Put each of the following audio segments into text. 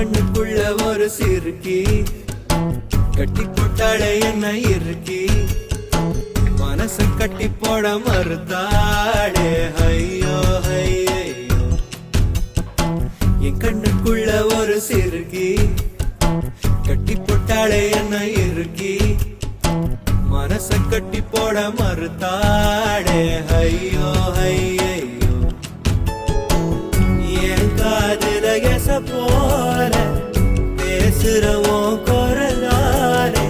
கண்ணுக்குள்ள ஒரு சிறுக்கி கட்டி போட்டாளே என்ன இருக்கி மனச கட்டி போட மறுத்தாளே ஐயோ ஐயோ என் கண்ணுக்குள்ள ஒரு சிறுக்கி கட்டி போட்டாளே என்ன இருக்கி மனச கட்டி போட மறுத்தாளே ஐயோ ஐயோ என் காதுல எச போல பேசுறவோ குரலாலே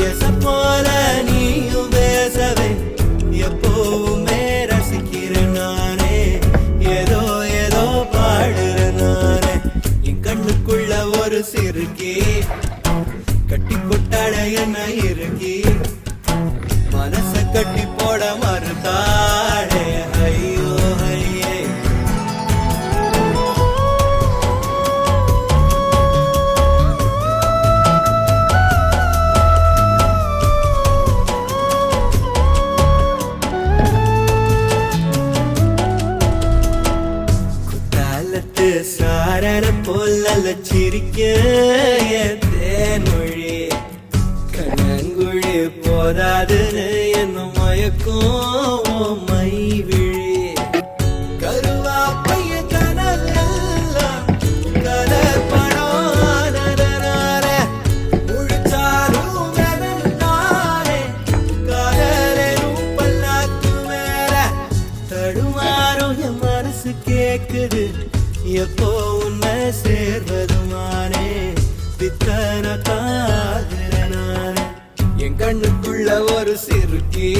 எச போல நீயும் பேசவே எப்பவுமே ரசிக்கிறேன் நானே ஏதோ ஏதோ பாடுறேன் நானே என் கண்ணுக்குள்ள ஒரு சிறுக்கி கட்டி போட்டாட என்ன இருக்கி மனச கட்டி போட மறுத்தாடே ஐயோ ஐயே குத்தாலத்து சாரர போல சிரிக்க தேன்மொழி கண்ணங்குழி போதாதுன்னு என்ன மயக்கும் மை விழி கருவா பைய கனலெல்லாம் கலர் பணம் முழிச்சாலும் நானே காதலும் பல்லாக்கு மேல தடுமாறும் என் மனசு கேக்குது எப்போ உன்னை சேர்வதுமானே பித்தன காதுரனானே என் கண்ணுக்குள்ள ஒரு சிறுக்கி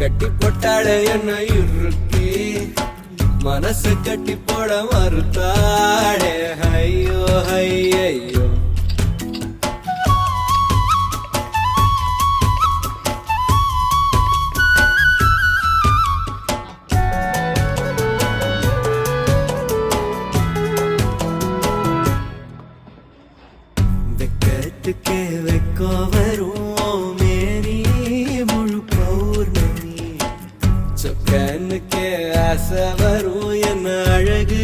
கட்டி போட்டாட என்ன இருக்கி மனசு கட்டி போட மறுத்தாடே ஐயோ ஐயோ வெக்கத்துக்கே வெக்கோ வரும் மேரி முழு பௌர்ணமி சொக்கனுக்கே ஆசை வரும் என்ன அழகு